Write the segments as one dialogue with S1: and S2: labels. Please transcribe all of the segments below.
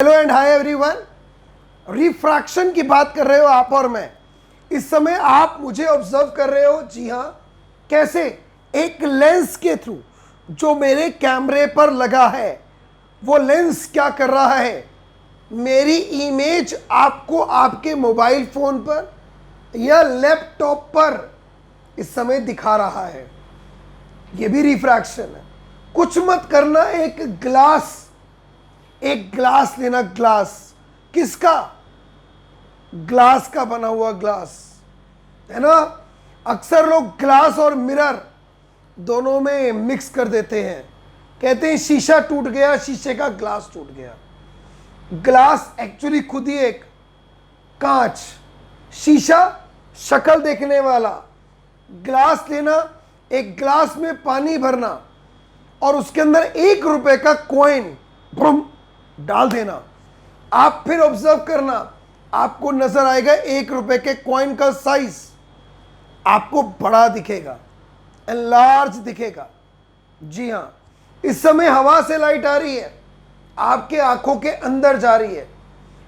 S1: Hello and hi everyone. Refraction की बात कर रहे हो आप और मैं। इस समय आप मुझे ऑब्जर्व कर रहे हो। जी हाँ, कैसे? एक लेंस के थ्रू जो मेरे कैमरे पर लगा है, वो लेंस क्या कर रहा है? मेरी इमेज आपको आपके मोबाइल फोन पर या लैपटॉप पर इस समय दिखा रहा है। ये भी रिफ्रैक्शन है। कुछ मत करना, एक ग्लास लेना। ग्लास किसका? ग्लास का बना हुआ ग्लास, है ना। अक्सर लोग ग्लास और मिरर दोनों में मिक्स कर देते हैं। कहते हैं शीशा टूट गया, शीशे का ग्लास टूट गया। ग्लास एक्चुअली खुद ही एक कांच, शीशा शक्ल देखने वाला। ग्लास लेना, एक ग्लास में पानी भरना और उसके अंदर 1 रुपए का कॉइन डाल देना। आप फिर ऑब्जर्व करना, आपको नजर आएगा 1 रुपए के कॉइन का साइज आपको बड़ा दिखेगा, लार्ज दिखेगा। जी हाँ, इस समय हवा से लाइट आ रही है, आपके आंखों के अंदर जा रही है।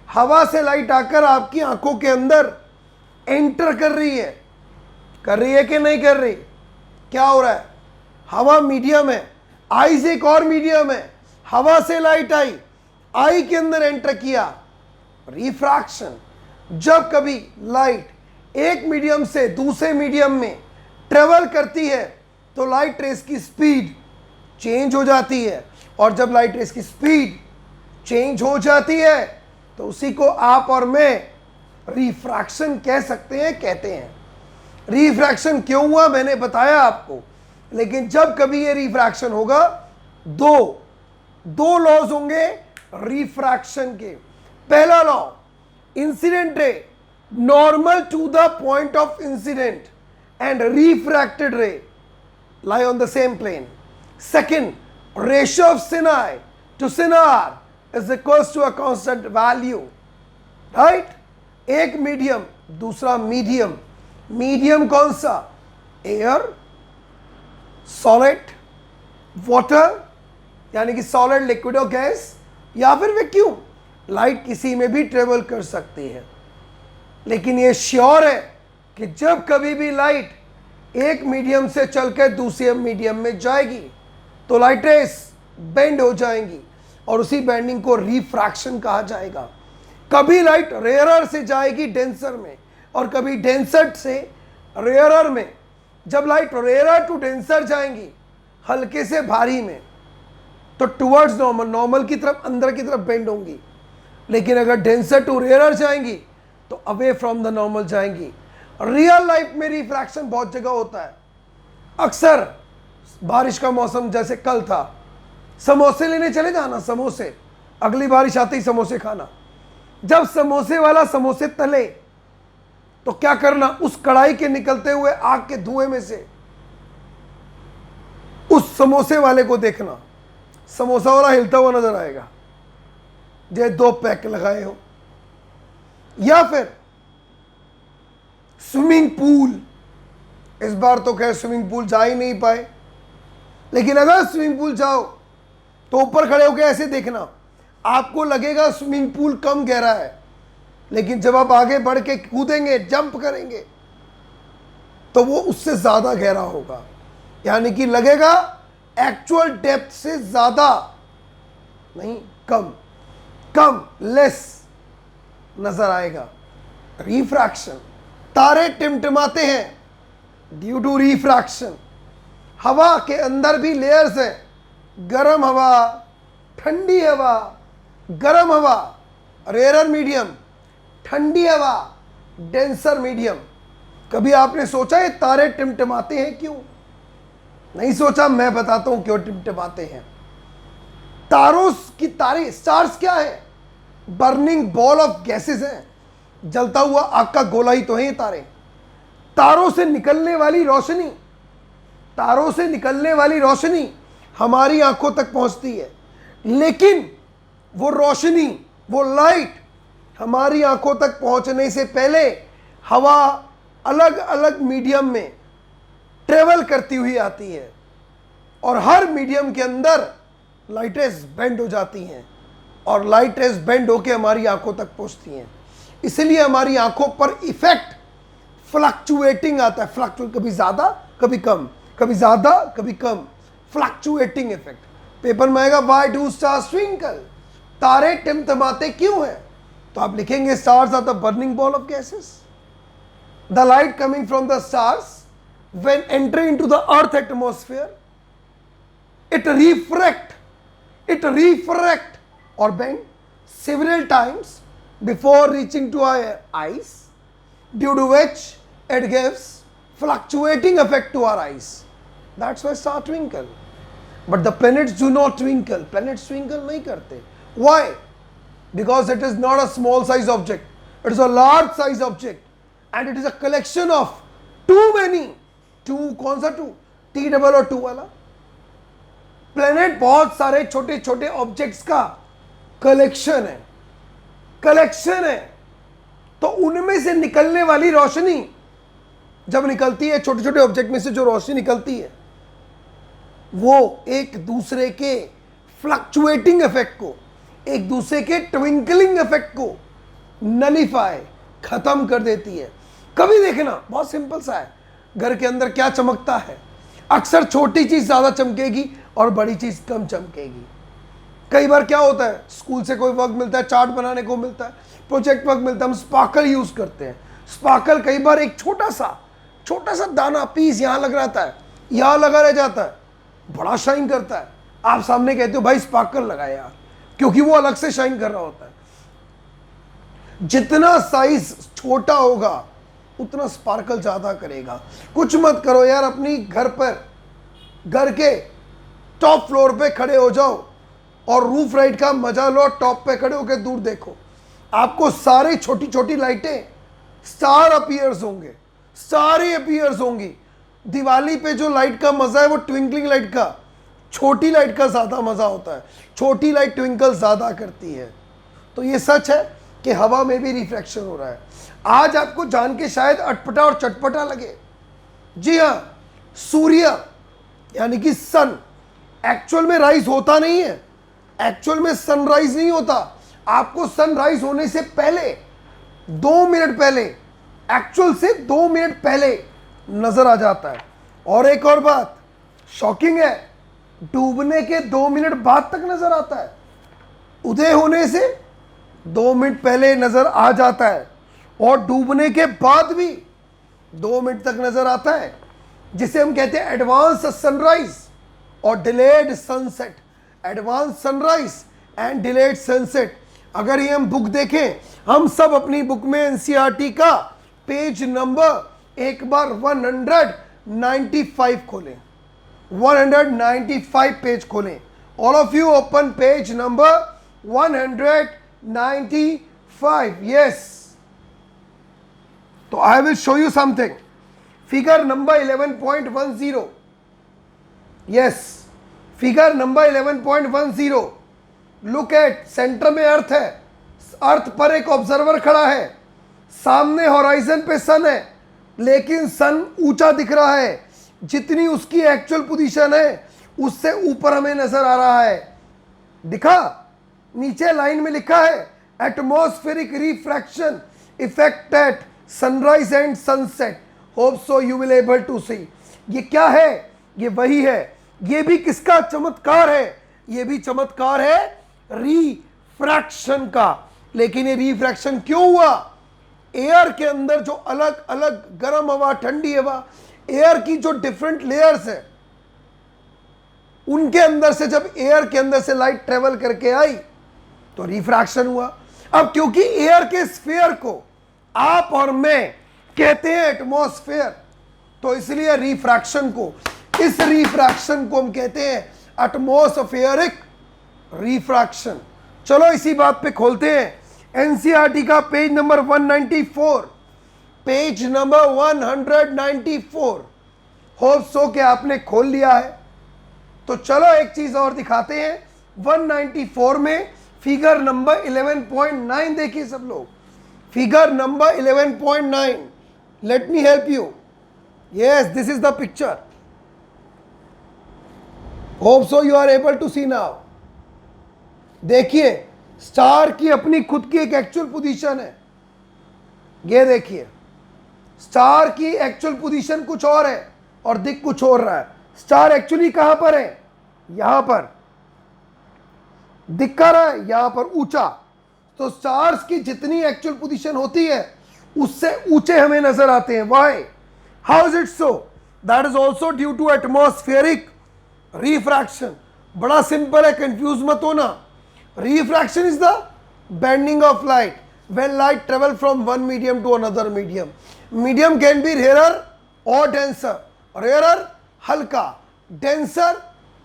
S1: हवा से लाइट आकर आपकी आंखों के अंदर एंटर कर रही है कि नहीं कर रही? क्या हो रहा है? हवा मीडियम है, आईज एक और मीडियम है। हवा से लाइट आई के अंदर एंटर किया, रिफ्रैक्शन। जब कभी लाइट एक मीडियम से दूसरे मीडियम में ट्रेवल करती है तो लाइट रेस की स्पीड चेंज हो जाती है, और जब लाइट रेस की स्पीड चेंज हो जाती है तो उसी को आप और मैं रिफ्रैक्शन कह सकते हैं, कहते हैं। रिफ्रैक्शन क्यों हुआ मैंने बताया आपको, लेकिन जब कभी ये रिफ्रैक्शन होगा, दो लॉज होंगे रिफ्रैक्शन के। पहला law, incident ray normal to the point of incident and refracted ray lie on the same plane. Second, ratio of Sinai to Sinar is equals to a constant value. Right? एक medium, दूसरा medium. Medium कौन सा? Air, solid, water, यानी कि solid, liquid और gas, या फिर vacuum. Light किसी में भी ट्रेवल कर सकती है, लेकिन ये श्योर है कि जब कभी भी लाइट एक मीडियम से चलकर दूसरे मीडियम में जाएगी तो लाइट रेस बेंड हो जाएंगी, और उसी बेंडिंग को रिफ्रैक्शन कहा जाएगा। कभी लाइट रेयरर से जाएगी डेंसर में, और कभी डेंसर से रेयरर में। जब लाइट रेयरर टू डेंसर जाएंगी, हल्के से भारी में, तो टुवर्ड्स नॉर्मल, नॉर्मल की तरफ, अंदर की तरफ बेंड होंगी। लेकिन अगर डेंसर टू रेयरर जाएंगी तो अवे फ्रॉम द नॉर्मल जाएंगी। रियल लाइफ में रिफ्रैक्शन बहुत जगह होता है। अक्सर बारिश का मौसम, जैसे कल था, समोसे लेने चले जाना, समोसे, अगली बारिश आते ही समोसे खाना। जब समोसे वाला समोसे तले तो क्या करना, उस कढ़ाई के निकलते हुए आग के धुएं में से उस समोसे वाले को देखना। समोसा वाला हिलता हुआ नजर आएगा, जैसे 2 पैक लगाए हो। या फिर स्विमिंग पूल, इस बार तो खैर स्विमिंग पूल जा ही नहीं पाए, लेकिन अगर स्विमिंग पूल जाओ तो ऊपर खड़े होकर ऐसे देखना, आपको लगेगा स्विमिंग पूल कम गहरा है, लेकिन जब आप आगे बढ़ के कूदेंगे, जंप करेंगे, तो वो उससे ज्यादा गहरा होगा। यानी कि लगेगा एक्चुअल डेप्थ से ज्यादा नहीं, कम लेस नजर आएगा। रिफ्रैक्शन। तारे टिमटिमाते हैं ड्यू टू रिफ्रैक्शन। हवा के अंदर भी लेयर्स हैं, गर्म हवा, ठंडी हवा, गर्म हवा, रेयर मीडियम, ठंडी हवा, डेंसर मीडियम। कभी आपने सोचा ये तारे टिमटिमाते हैं क्यों? नहीं सोचा, मैं बताता हूं क्यों टिमटिमाते हैं। तारे स्टार्स क्या है? बर्निंग बॉल ऑफ गैसेस हैं, जलता हुआ आग का गोला ही तो है ये तारे। तारों से निकलने वाली रोशनी हमारी आंखों तक पहुंचती है, लेकिन वो रोशनी, वो लाइट हमारी आंखों तक पहुंचने से पहले हवा अलग अलग मीडियम में ट्रेवल करती हुई आती है, और हर मीडियम के अंदर लाइटें बेंड हो जाती हैं। और लाइट रेज बेंड होके हमारी आंखों तक पहुंचती हैं। इसलिए हमारी आंखों पर इफेक्ट फ्लक्चुएटिंग आता है, फ्लक्चुएट, कभी ज्यादा कभी कम, कभी ज्यादा कभी कम, फ्लक्चुएटिंग इफेक्ट। पेपर में आएगा व्हाई डू स्टार्स ट्विंकल, तारे टिमटिमाते क्यों हैं? तो आप लिखेंगे stars are the burning ball of gases. The light coming from the stars when entering into the earth atmosphere, it refract or bend several times before reaching to our eyes, due to which it gives fluctuating effect to our eyes. That's why star twinkle. But the planets do not twinkle. Planets twinkle नहीं करते. Why? Because it is not a small size object. It is a large size object, and it is a collection of too many. Too कौन सा too? T double और too वाला। Planet बहुत सारे छोटे छोटे ऑब्जेक्ट्स का कलेक्शन है, कलेक्शन है। तो उनमें से निकलने वाली रोशनी जब निकलती है, छोटे छोटे ऑब्जेक्ट में से जो रोशनी निकलती है, वो एक दूसरे के फ्लक्चुएटिंग इफेक्ट को, एक दूसरे के ट्विंकलिंग इफेक्ट को नलीफाई, खत्म कर देती है। कभी देखना, बहुत सिंपल सा है, घर के अंदर क्या चमकता है? अक्सर छोटी चीज ज्यादा चमकेगी और बड़ी चीज कम चमकेगी। कई बार क्या होता है, स्कूल से कोई वर्क मिलता है, चार्ट बनाने को मिलता है, प्रोजेक्ट वर्क मिलता है, हम स्पार्कल यूज करते हैं। स्पार्कल कई बार एक छोटा सा दाना पीस यहां लग रहता है, यहां लगा रह जाता है, बड़ा शाइन करता है। आप सामने कहते हो भाई स्पार्कल लगा यार, क्योंकि वो अलग से शाइन कर रहा होता है। जितना साइज छोटा होगा उतना स्पार्कल ज्यादा करेगा। कुछ मत करो यार, अपनी घर के टॉप फ्लोर पे खड़े हो जाओ और रूफ राइड का मजा लो, टॉप पे खड़े होकर दूर देखो, आपको सारी छोटी छोटी लाइटें स्टार अपीयर्स होंगे, सारी अपीयर्स होंगी। दिवाली पे जो लाइट का मजा है वो ट्विंकलिंग लाइट का, छोटी लाइट का ज्यादा मजा होता है, छोटी लाइट ट्विंकल ज्यादा करती है। तो ये सच है कि हवा में भी रिफ्रैक्शन हो रहा है। आज आपको जान के शायद अटपटा और चटपटा लगे, जी हाँ, सूर्य यानी कि सन एक्चुअल में राइज होता नहीं है, एक्चुअल में सनराइज नहीं होता। आपको सनराइज होने से पहले 2 मिनट पहले, एक्चुअल से 2 मिनट पहले नजर आ जाता है। और एक और बात शॉकिंग है, डूबने के 2 मिनट बाद तक नजर आता है। उदय होने से 2 मिनट पहले नजर आ जाता है और डूबने के बाद भी 2 मिनट तक नजर आता है, जिसे हम कहते हैं एडवांस सनराइज और delayed sunset. Advance sunrise and delayed sunset. अगर ये हम बुक देखें, हम सब अपनी बुक में एनसीईआरटी का पेज नंबर एक बार 195 खोलें, 195 पेज खोलें। All of you open page number 195। Yes, तो I will show you something. Figure number 11.10। Yes, figure number 11.10। Look at, centre में अर्थ है, अर्थ पर एक ऑब्जर्वर खड़ा है, सामने हॉराइजन पे सन है, लेकिन सन ऊंचा दिख रहा है। जितनी उसकी एक्चुअल पोजीशन है उससे ऊपर हमें नजर आ रहा है। दिखा, नीचे लाइन में लिखा है atmospheric refraction effect at sunrise and sunset. Hope so you will able to see. ये क्या है? ये वही है। ये भी किसका चमत्कार है? ये भी चमत्कार है रिफ्रैक्शन का। लेकिन ये रिफ्रैक्शन क्यों हुआ? एयर के अंदर जो अलग अलग गर्म हवा, ठंडी हवा, एयर की जो डिफरेंट लेयर्स है, उनके अंदर से जब एयर के अंदर से लाइट ट्रेवल करके आई तो रिफ्रैक्शन हुआ। अब क्योंकि एयर के स्फीयर को आप और मैं कहते हैं एटमॉस्फेयर, तो इसलिए रिफ्रैक्शन को, इस रिफ्रैक्शन को हम कहते हैं एटमॉस्फेरिक रिफ्रैक्शन। चलो इसी बात पे खोलते हैं एनसीईआरटी का page number 194। Page number 194। Hope so कि आपने खोल लिया है। तो चलो एक चीज और दिखाते हैं। 194 में फिगर नंबर 11.9 देखिए सब लोग। Figure number 11.9। Let me help you. Yes, this is the picture. Hope so you are able to see now. देखिए, स्टार की अपनी खुद की एक एक्चुअल पोजीशन है, ये देखिए स्टार की एक्चुअल पोजीशन कुछ और है और दिख कुछ और रहा है। स्टार एक्चुअली कहां पर है, यहां पर दिख रहा है, यहां पर ऊंचा। तो स्टार्स की जितनी एक्चुअल पोजीशन होती है उससे ऊंचे हमें नजर आते हैं। Why, how is it so? That is also due to atmospheric refraction. बड़ा सिंपल है, कंफ्यूज मत होना। Refraction is the bending of light when light travel from one medium to another medium. Medium can be rarer or denser. Rarer हल्का, denser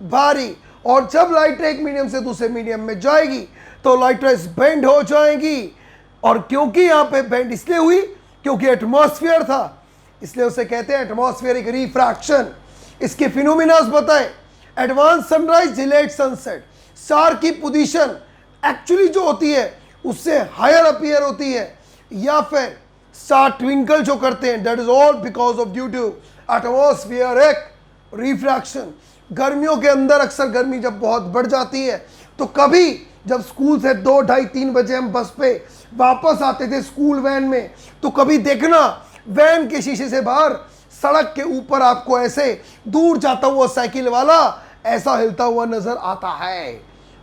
S1: भारी। और जब light एक medium से दूसरे मीडियम में जाएगी तो लाइट रेज बेंड हो जाएगी। और क्योंकि यहां पे बेंड इसलिए हुई क्योंकि एटमॉस्फेयर था, इसलिए उसे कहते हैं एटमॉस्फेरिक रिफ्रैक्शन। इसके फिनोमिनास बताएं। Advance sunrise, delayed sunset. Star की पोजीशन एक्चुअली जो होती है उससे हायर अपीयर होती है, या फिर स्टार ट्विंकल जो करते हैं, that is all because of due to atmospheric refraction. गर्मियों के अंदर अक्सर गर्मी जब बहुत बढ़ जाती है तो कभी जब स्कूल से 2, 2:30, 3 बजे हम बस पे वापस आते थे स्कूल वैन में, तो कभी देखना वैन के शीशे से बाहर सड़क के ऊपर आपको ऐसे दूर जाता हुआ साइकिल वाला ऐसा हिलता हुआ नजर आता है।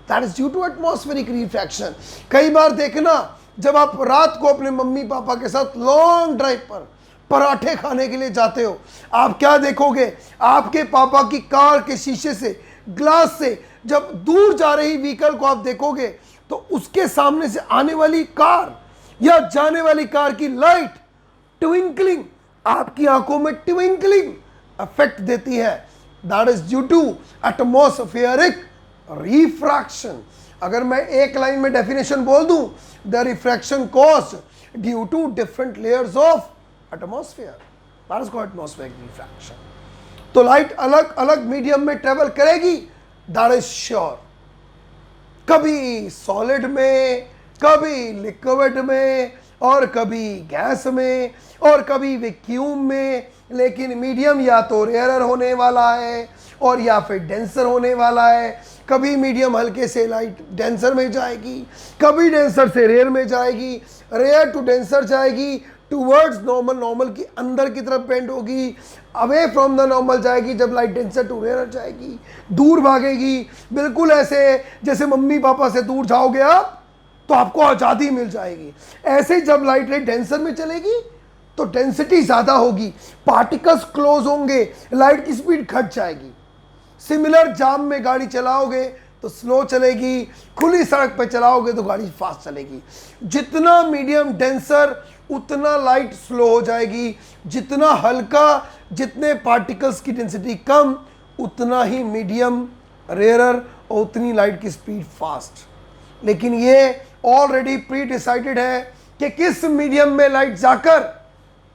S1: That is due to atmospheric refraction. कई बार देखना जब आप रात को अपने मम्मी पापा के साथ लॉन्ग ड्राइव पर पराठे खाने के लिए जाते हो, आप क्या देखोगे, आपके पापा की कार के शीशे से, ग्लास से जब दूर जा रही व्हीकल को आप देखोगे तो उसके सामने से आने वाली कार या जाने वाली कार की लाइट ट्विंकलिंग, आपकी आंखों में ट्विंकलिंग इफेक्ट देती है। That is due to atmospheric refraction. अगर मैं एक लाइन में डेफिनेशन बोल दूं, the refraction caused due to different layers of atmosphere, that is called atmospheric refraction. तो लाइट अलग अलग मीडियम में ट्रेवल करेगी, दैट इज श्योर। कभी सॉलिड में, कभी लिक्विड में, और कभी गैस में, और कभी वैक्यूम में, लेकिन मीडियम या तो रेयरर होने वाला है और या फिर डेंसर होने वाला है। कभी मीडियम हल्के से लाइट डेंसर में जाएगी, कभी डेंसर से रेयर में जाएगी, रेयर टू डेंसर जाएगी, टूवर्ड्स नॉर्मल, नॉर्मल की अंदर की तरफ बेंड होगी, अवे फ्रॉम द नॉर्मल जाएगी जब लाइट डेंसर टू रेयर जाएगी, दूर भागेगी। बिल्कुल ऐसे जैसे मम्मी पापा से दूर जाओगे आप तो आपको आज़ादी मिल जाएगी। ऐसे जब लाइट रे डेंसर में चलेगी तो डेंसिटी ज़्यादा होगी, पार्टिकल्स क्लोज होंगे, लाइट की स्पीड घट जाएगी। सिमिलर जाम में गाड़ी चलाओगे तो स्लो चलेगी, खुली सड़क पर चलाओगे तो गाड़ी फास्ट चलेगी। जितना मीडियम डेंसर उतना लाइट स्लो हो जाएगी, जितना हल्का, जितने पार्टिकल्स की डेंसिटी कम उतना ही मीडियम रेयरर और उतनी लाइट की स्पीड फास्ट। लेकिन ये ऑलरेडी प्री डिसाइडेड है कि किस मीडियम में लाइट जाकर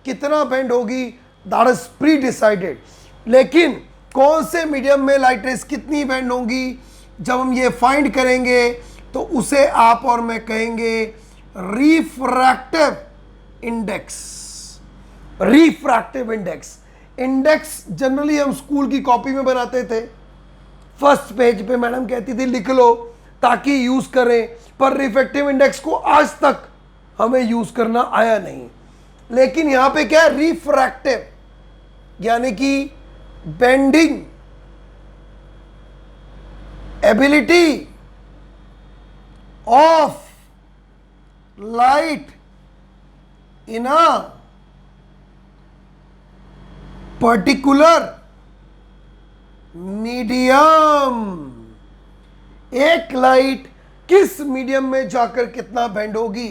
S1: कितना बेंड होगी, दैट इज प्री डिसाइडेड। लेकिन कौन से मीडियम में लाइट रेस कितनी बेंड होंगी, जब हम ये फाइंड करेंगे तो उसे आप और मैं कहेंगे refractive index. Refractive index, index generally हम स्कूल की कॉपी में बनाते थे, फर्स्ट पेज पे मैडम कहती थी लिख लो ताकि यूज करें, पर रिफ्रैक्टिव इंडेक्स को आज तक हमें यूज करना आया नहीं। लेकिन यहां पे क्या है, रिफ्रैक्टिव यानी कि bending ability of light in a particular medium. एक लाइट किस मीडियम में जाकर कितना बेंड होगी,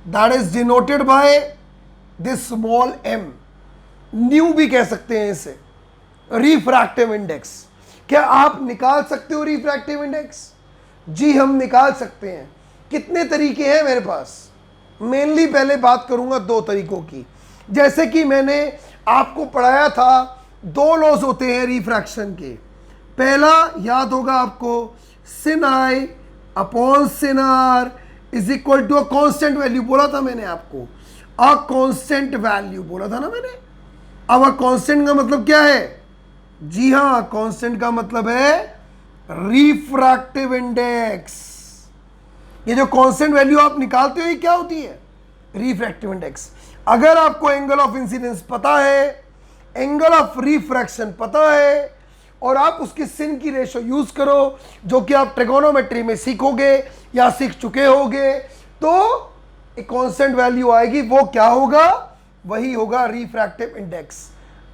S1: that is denoted by this small m. न्यू भी कह सकते हैं इसे, रिफ्रैक्टिव इंडेक्स। क्या आप निकाल सकते हो रिफ्रैक्टिव इंडेक्स? जी हम निकाल सकते हैं। कितने तरीके हैं मेरे पास? मेनली पहले बात करूंगा 2 तरीकों की। जैसे कि मैंने आपको पढ़ाया था, 2 लॉज होते हैं रिफ्रैक्शन के। पहला याद होगा आपको, sin i upon sin r is equal to a constant value बोला था मैंने आपको, अ कांस्टेंट वैल्यू बोला था ना मैंने। अब अ कांस्टेंट का मतलब क्या है? जी हां, कांस्टेंट का मतलब है रिफ्रैक्टिव इंडेक्स। ये जो कांस्टेंट वैल्यू आप निकालते हो ये क्या होती है? Refractive index. अगर आपको एंगल ऑफ इंसिडेंस पता है, एंगल ऑफ रिफ्रैक्शन पता है, और आप उसकी सिन की रेशो यूज करो, जो कि आप ट्रिगोनोमेट्री में सीखोगे या सीख चुके होगे, तो एक कांस्टेंट वैल्यू आएगी। वो क्या होगा? वही होगा रिफ्रैक्टिव इंडेक्स।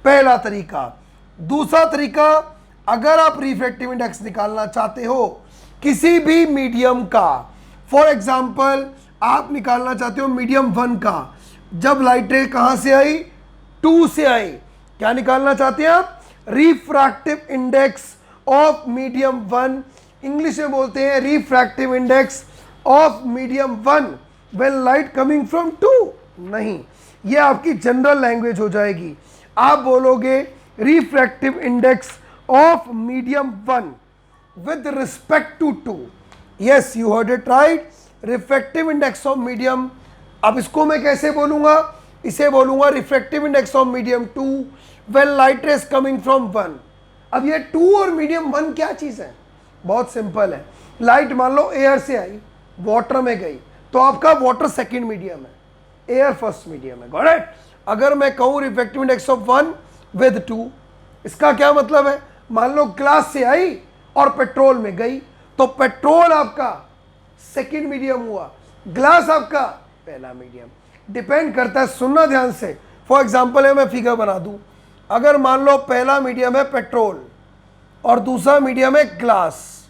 S1: पहला तरीका। दूसरा तरीका, अगर आप रिफ्रैक्टिव इंडेक्स निकालना चाहते हो किसी भी मीडियम का, फॉर एग्जाम्पल आप निकालना चाहते हो मीडियम 1 का, जब लाइट रे कहां से आई? 2 से आई। क्या निकालना चाहते हैं आप? Refractive index of medium 1। English में बोलते हैं refractive index of medium 1 when light coming from 2। नहीं, ये आपकी जनरल लैंग्वेज हो जाएगी। आप बोलोगे refractive index of medium 1 with respect to 2। Yes, you heard it right, refractive index of medium. अब इसको मैं कैसे बोलूंगा? इसे बोलूंगा refractive index of medium 2 when light rays coming from 1। अब ये 2 और मीडियम 1 क्या चीज है? बहुत सिंपल है। लाइट मान लो एयर से आई, वाटर में गई, तो आपका वाटर सेकंड मीडियम है, एयर फर्स्ट मीडियम है। Got it? अगर मैं कहूं रिफ्रैक्टिव इंडेक्स ऑफ 1 विद 2, इसका क्या मतलब है? मान लो ग्लास से आई और पेट्रोल में गई, तो पेट्रोल आपका सेकंड मीडियम हुआ, ग्लास आपका पहला मीडियम। डिपेंड करता है, सुनना ध्यान से। फॉर एग्जांपल है, मैं फिगर बना दूं, अगर मान लो पहला मीडियम है पेट्रोल और दूसरा मीडियम है ग्लास,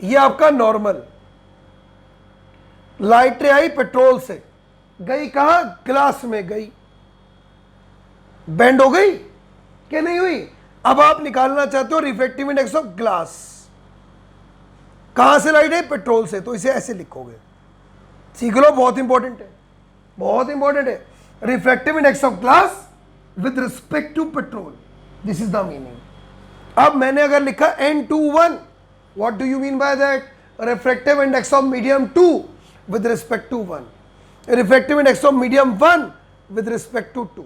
S1: ये आपका नॉर्मल। लाइट रे आई पेट्रोल से, गई कहां? ग्लास में गई, बेंड हो गई कि नहीं हुई? अब आप निकालना चाहते हो रिफ्रैक्टिव इंडेक्स ऑफ ग्लास। कहां से लाइट है? पेट्रोल से, तो इसे ऐसे लिखोगे। सीख लो, बहुत इंपॉर्टेंट है, बहुत इंपॉर्टेंट है। Refractive index of glass with respect to petrol, this is the meaning. अब मैंने अगर लिखा N21, what do you mean by that? Refractive index of medium 2 with respect to 1, refractive index of medium 1 with respect to 2।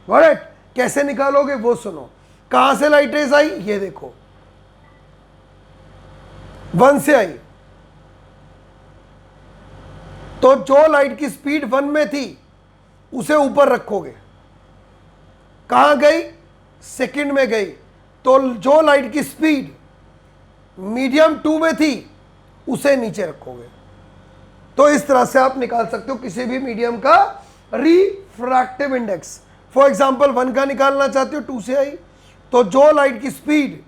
S1: Got it? कैसे निकालोगे वो सुनो। कहां से लाइट रेज आई? ये देखो, 1 से आई, तो जो लाइट की स्पीड 1 में थी उसे ऊपर रखोगे। कहां गई? सेकंड में गई, तो जो लाइट की स्पीड मीडियम 2 में थी उसे नीचे रखोगे। तो इस तरह से आप निकाल सकते हो किसी भी मीडियम का रिफ्रैक्टिव इंडेक्स। फॉर एग्जांपल 1 का निकालना चाहते हो, 2 से आई, तो जो लाइट की स्पीड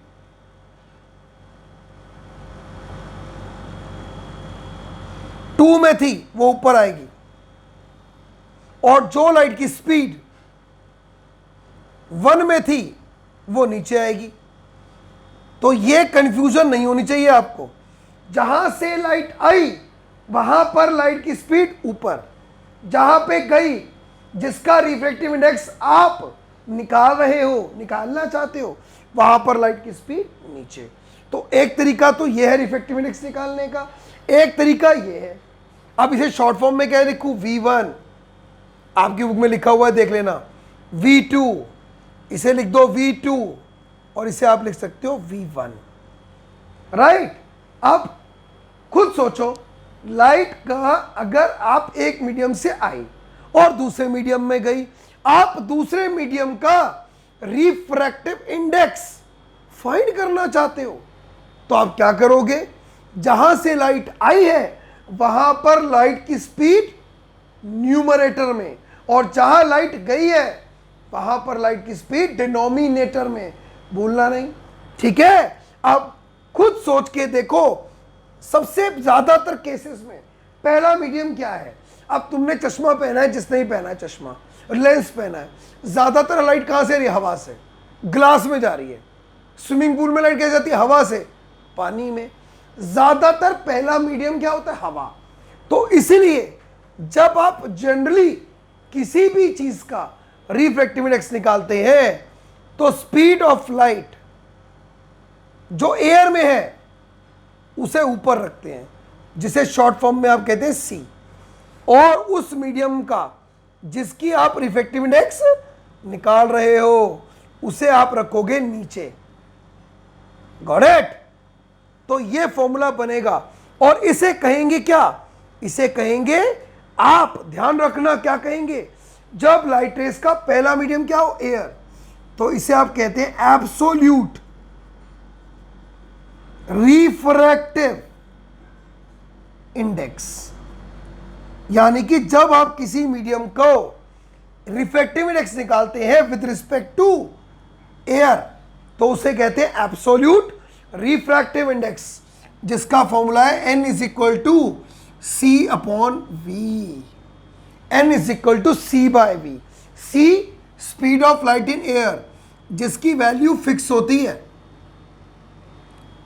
S1: 2 में थी वो ऊपर आएगी, और जो लाइट की स्पीड 1 में थी वो नीचे आएगी। तो ये कंफ्यूजन नहीं होनी चाहिए आपको। जहां से लाइट आई वहां पर लाइट की स्पीड ऊपर, जहां पे गई, जिसका रिफ्रैक्टिव इंडेक्स आप निकाल रहे हो, निकालना चाहते हो, वहां पर लाइट की स्पीड नीचे। तो एक तरीका तो यह है रिफ्रैक्टिव इंडेक्स निकालने का, एक तरीका यह है। अब इसे शॉर्ट फॉर्म में क्या लिखूं? V1, आपकी बुक में लिखा हुआ है, देख लेना। V2, इसे लिख दो V2, और इसे आप लिख सकते हो V1। राइट? अब खुद सोचो, लाइट का अगर आप एक मीडियम से आई और दूसरे मीडियम में गई, आप दूसरे मीडियम का रिफ्रैक्टिव इंडेक्स फाइंड करना चाहते हो, तो आप क्या करोगे? जहां से लाइट आई है वहां पर लाइट की स्पीड न्यूमरेटर में, और जहां लाइट गई है वहां पर लाइट की स्पीड डिनोमिनेटर में। भूलना नहीं, ठीक है? अब खुद सोच के देखो, सबसे ज्यादातर केसेस में पहला मीडियम क्या है? अब तुमने चश्मा पहना है, जिसने ही पहना है चश्मा, लेंस पहना है, ज्यादातर लाइट कहां से आ रही है? हवा से, ग्लास में जा रही है। स्विमिंग पूल में लाइट कैसे जाती है? हवा से, पानी में। ज्यादातर पहला मीडियम क्या होता है? हवा। तो इसीलिए जब आप जनरली किसी भी चीज का रिफ्रैक्टिव इंडेक्स निकालते हैं तो स्पीड ऑफ लाइट जो एयर में है उसे ऊपर रखते हैं, जिसे शॉर्ट फॉर्म में आप कहते हैं C, और उस मीडियम का जिसकी आप रिफ्रैक्टिव इंडेक्स निकाल रहे हो उसे आप रखोगे नीचे। Got it? तो ये फॉर्मूला बनेगा, और इसे कहेंगे क्या? इसे कहेंगे आप, ध्यान रखना क्या कहेंगे, जब लाइट रेस का पहला मीडियम क्या हो, एयर, तो इसे आप कहते हैं एब्सोल्यूट रिफ्रैक्टिव इंडेक्स। यानी कि जब आप किसी मीडियम को रिफ्रैक्टिव इंडेक्स निकालते हैं विद रिस्पेक्ट टू एयर, तो उसे कहते हैं एब्सोल्यूट रिफ्रैक्टिव इंडेक्स, जिसका फॉर्मूला है n is equal to c upon v. n is equal to c by v. C speed of light in air, जिसकी वैल्यू फिक्स होती है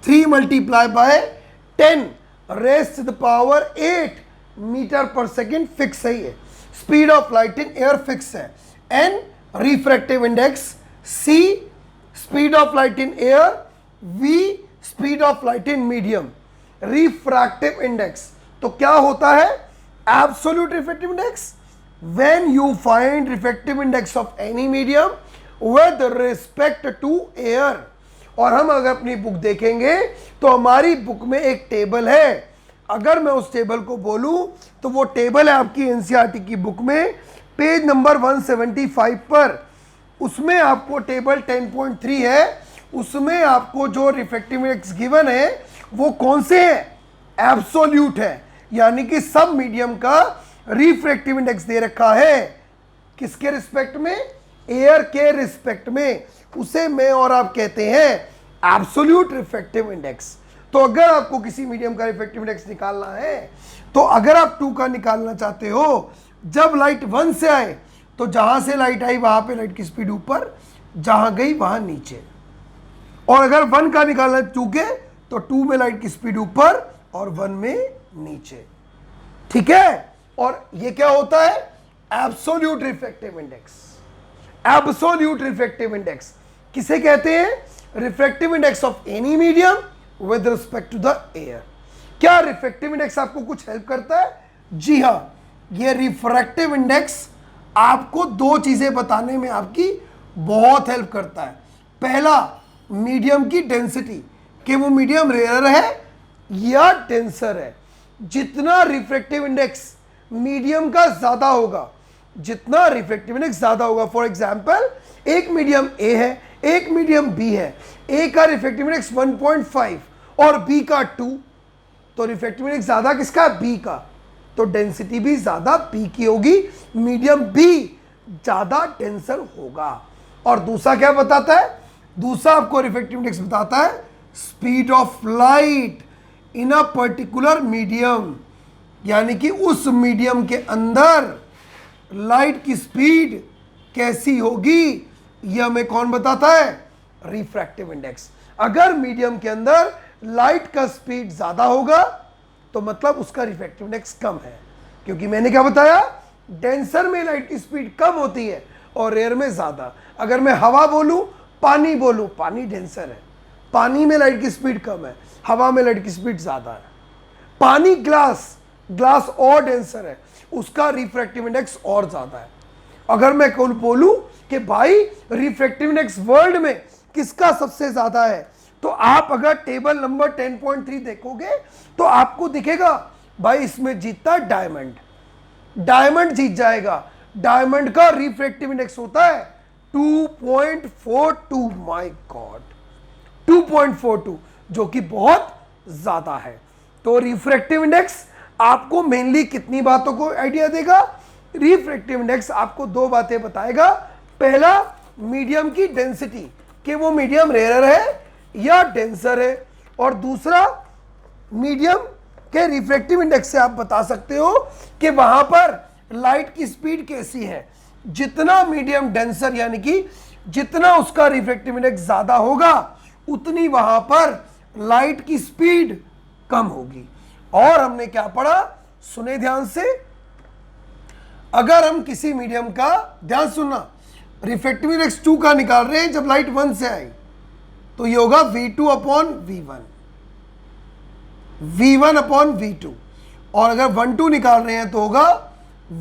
S1: 3 multiply by 10 raise to the power 8 metre पर second, fix सही है। Speed of light in air fix है। n refractive index, c speed of light in air, v speed of light in medium. Refractive index तो क्या होता है, absolute refractive index when you find refractive index of any medium with respect to air. और हम अगर अपनी book देखेंगे तो हमारी बुक में एक टेबल है, अगर मैं उस टेबल को बोलूं तो वो टेबल है आपकी एनसीईआरटी की बुक में पेज नंबर 175 पर। उसमें आपको टेबल 10.3 है, उसमें आपको जो रिफ्रैक्टिव इंडेक्स गिवन है वो कौन से है, एब्सोल्यूट है। यानी कि सब मीडियम का रिफ्रैक्टिव इंडेक्स दे रखा है, किसके रिस्पेक्ट में, एयर के रिस्पेक्ट में। उसे मैं और आप कहते हैं एब्सोल्यूट रिफ्रैक्टिव इंडेक्स। तो अगर आपको किसी मीडियम का रिफ्रैक्टिव इंडेक्स निकालना है, तो अगर आप 2 का निकालना चाहते हो, जब लाइट 1 से आए तो जहां से लाइट आई वहां पे लाइट की स्पीड ऊपर, जहां गई वहां नीचे। और अगर 1 का निकालना 2 के, तो 2 में लाइट की स्पीड ऊपर और 1 में नीचे। ठीक है, और ये क्या होता है, absolute refractive index. Absolute refractive index किसे कहते हैं, refractive index of any medium with respect to the air. क्या रिफ्रैक्टिव इंडेक्स आपको कुछ हेल्प करता है, जी हां, ये रिफ्रैक्टिव इंडेक्स आपको 2 चीजें बताने में आपकी बहुत हेल्प करता है। पहला, मीडियम की डेंसिटी, कि वो मीडियम रेयर है या डेंसर है। जितना रिफ्रैक्टिव इंडेक्स मीडियम का ज्यादा होगा, जितना रिफ्रैक्टिव इंडेक्स ज्यादा होगा, फॉर एग्जांपल एक मीडियम ए है, एक मीडियम बी है, ए का रिफ्रैक्टिव इंडेक्स 1.5 और बी का 2, तो रिफ्रैक्टिव इंडेक्स ज्यादा किसका, बी का, तो डेंसिटी भी ज्यादा बी की होगी, मीडियम बी ज्यादा डेंसर होगा। और दूसरा क्या बताता है, दूसरा आपको रिफ्रैक्टिव इंडेक्स बताता है speed of light in a particular medium, यानी कि उस मीडियम के अंदर लाइट की स्पीड कैसी होगी, यह हमें कौन बताता है, रिफ्रैक्टिव इंडेक्स। अगर मीडियम के अंदर लाइट का स्पीड ज्यादा होगा तो मतलब उसका रिफ्रैक्टिव इंडेक्स कम है, क्योंकि मैंने क्या बताया, डेंसर में लाइट की स्पीड कम होती है और रेयर में ज्यादा। अगर मैं हवा बोलूं, पानी बोलूं, पानी डेंसर है, पानी में लाइट की स्पीड कम है, हवा में लाइट की स्पीड ज्यादा है। पानी ग्लास, ग्लास और डेंसर है, उसका रिफ्रैक्टिव इंडेक्स और ज्यादा है। अगर मैं कौन बोलूं कि भाई रिफ्रैक्टिव इंडेक्स वर्ल्ड में किसका सबसे ज्यादा है, तो आप अगर टेबल नंबर 10.3 देखोगे तो आपको दिखेगा भाई इसमें जीतता डायमंड, डायमंड जीत जाएगा। डायमंड का रिफ्रैक्टिव इंडेक्स होता है 2.42, माय गॉड 2.42, जो कि बहुत ज्यादा है। तो रिफ्रैक्टिव इंडेक्स आपको मेनली कितनी बातों को आइडिया देगा, रिफ्रैक्टिव इंडेक्स आपको 2 बातें बताएगा। पहला, मीडियम की डेंसिटी, कि वो मीडियम रेयर है या डेंसर है, और दूसरा मीडियम के रिफ्रैक्टिव इंडेक्स से आप बता सकते हो कि वहां पर लाइट की स्पीड कैसी है। जितना मीडियम डेंसर यानी कि जितना उसका रिफ्रैक्टिव इंडेक्स ज्यादा होगा, उतनी वहां पर लाइट की स्पीड कम होगी। और हमने क्या पढ़ा, सुने ध्यान से, अगर हम किसी मीडियम का, ध्यान सुनना, रिफ्रैक्टिव इंडेक्स 2 का निकाल रहे हैं जब लाइट 1 से आई, तो ये होगा V2 upon V1, V1 upon V2। और अगर 1-2 निकाल रहे हैं तो होगा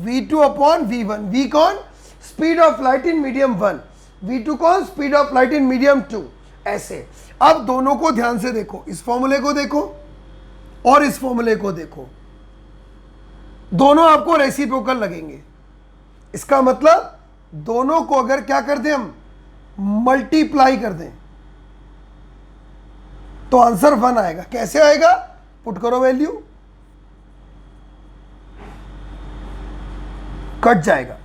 S1: V2 अपॉन V1। V कौन, speed of light in medium 1, V2 कौन, speed of light in medium 2। ऐसे अब दोनों को ध्यान से देखो, इस फॉर्मूले को देखो और इस फॉर्मूले को देखो। दोनों आपको रेसिप्रोकल लगेंगे। इसका मतलब दोनों को अगर क्या कर दें हम, मल्टीप्लाई कर दें, तो आंसर 1 आएगा। कैसे आएगा, पुट करो वैल्यू, कट जाएगा,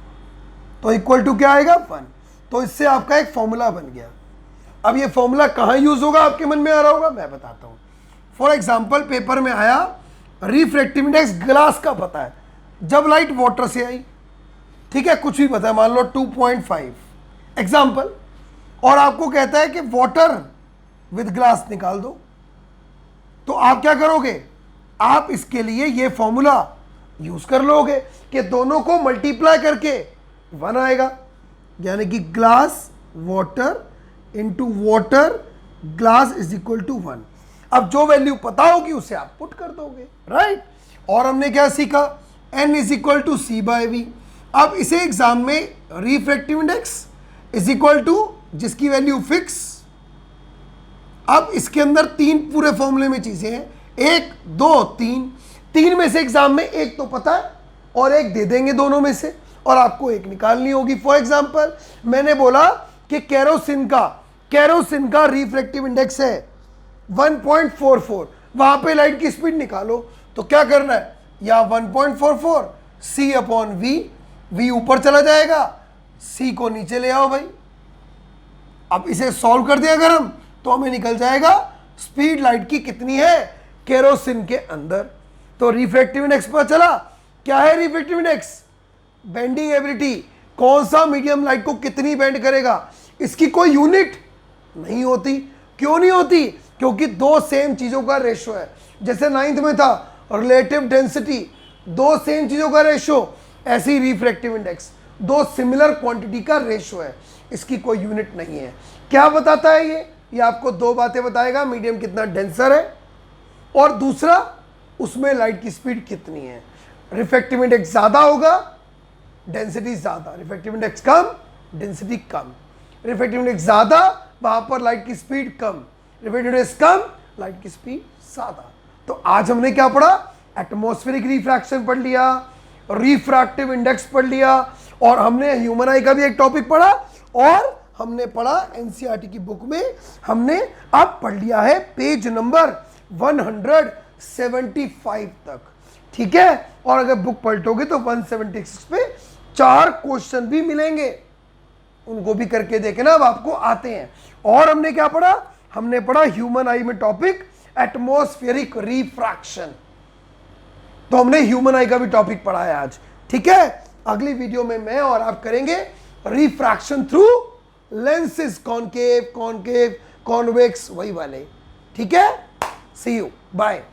S1: तो इक्वल टू क्या आएगा, 1। तो इससे आपका एक फॉर्मूला बन गया। अब ये फॉर्मूला कहां यूज होगा, आपके मन में आ रहा होगा, मैं बताता हूं। फॉर एग्जाम्पल पेपर में आया रिफ्रैक्टिव इंडेक्स ग्लास का पता है, जब लाइट वाटर से आई, ठीक है, कुछ भी पता है, मान लो 2.5 एग्जाम्पल, और आपको कहता है कि वाटर विद ग्लास निकाल दो, तो आप क्या करोगे, आप इसके लिए ये फॉर्मूला यूज कर लोगे कि दोनों को मल्टीप्लाई करके 1 आएगा, यानी कि glass water into water glass is equal to 1। अब जो वैल्यू पता होगी उसे आप पुट कर दोगे, राइट। और हमने क्या सीखा, n is equal to c by v. अब इसे एग्जाम में refractive index is equal to जिसकी वैल्यू फिक्स। अब इसके अंदर 3 पूरे फॉर्मूले में चीजें हैं, 1 2 3, 3 में से एग्जाम में एक तो पता है और एक दे देंगे दोनों में से, और आपको एक निकालनी होगी। फॉर एग्जाम्पल मैंने बोला कि केरोसिन का रिफ्रैक्टिव इंडेक्स है 1.44, वहां पे लाइट की स्पीड निकालो, तो क्या करना है, या 1.44 सी अपॉन वी ऊपर चला जाएगा, सी को नीचे ले आओ भाई। अब इसे सॉल्व कर दिया अगर हम, तो हमें निकल जाएगा स्पीड लाइट की कितनी है केरोसिन के अंदर। तो रिफ्रैक्टिव इंडेक्स पता चला। क्या है रिफ्रैक्टिव इंडेक्स, बेंडिंग एबिलिटी, कौन सा मीडियम लाइट को कितनी बेंड करेगा, इसकी कोई यूनिट नहीं होती। क्यों नहीं होती, क्योंकि 2 सेम चीजों का रेशो है। जैसे 9th में था रिलेटिव डेंसिटी, 2 सेम चीजों का रेशो, ऐसे ही रिफ्रैक्टिव इंडेक्स 2 सिमिलर क्वांटिटी का रेशो है, इसकी कोई यूनिट नहीं है। क्या बताता है ये आपको 2 बातें बताएगा, मीडियम कितना डेंसर है, और दूसरा उसमें लाइट की स्पीड कितनी है। रिफ्रैक्टिव इंडेक्स ज्यादा होगा, डेंसिटी ज्यादा, रिफ्रैक्टिव इंडेक्स कम, डेंसिटी कम। रिफ्रैक्टिव इंडेक्स ज्यादा, वहां पर लाइट की स्पीड कम, रिफ्रैक्टिव इंडेक्स कम, लाइट की स्पीड ज्यादा। तो आज हमने क्या पढ़ा, एटमॉस्फेरिक रिफ्रैक्शन पढ़ लिया, रिफ्रैक्टिव इंडेक्स पढ़ लिया, और हमने ह्यूमन आई का भी एक टॉपिक पढ़ा, और हमने पढ़ा एनसीईआरटी की बुक में हमने अब पढ़ लिया है पेज नंबर 175 तक, ठीक है। और अगर बुक पलटोगे तो 176 पे 4 क्वेश्चन भी मिलेंगे, उनको भी करके देखना, अब आपको आते हैं। और हमने क्या पढ़ा, हमने पढ़ा ह्यूमन आई में टॉपिक एटमॉस्फेरिक रिफ्रैक्शन, तो हमने ह्यूमन आई का भी टॉपिक पढ़ा है आज, ठीक है। अगली वीडियो में मैं और आप करेंगे refraction through lenses, concave, convex, वही वाले, ठीक है। सी यू, बाय।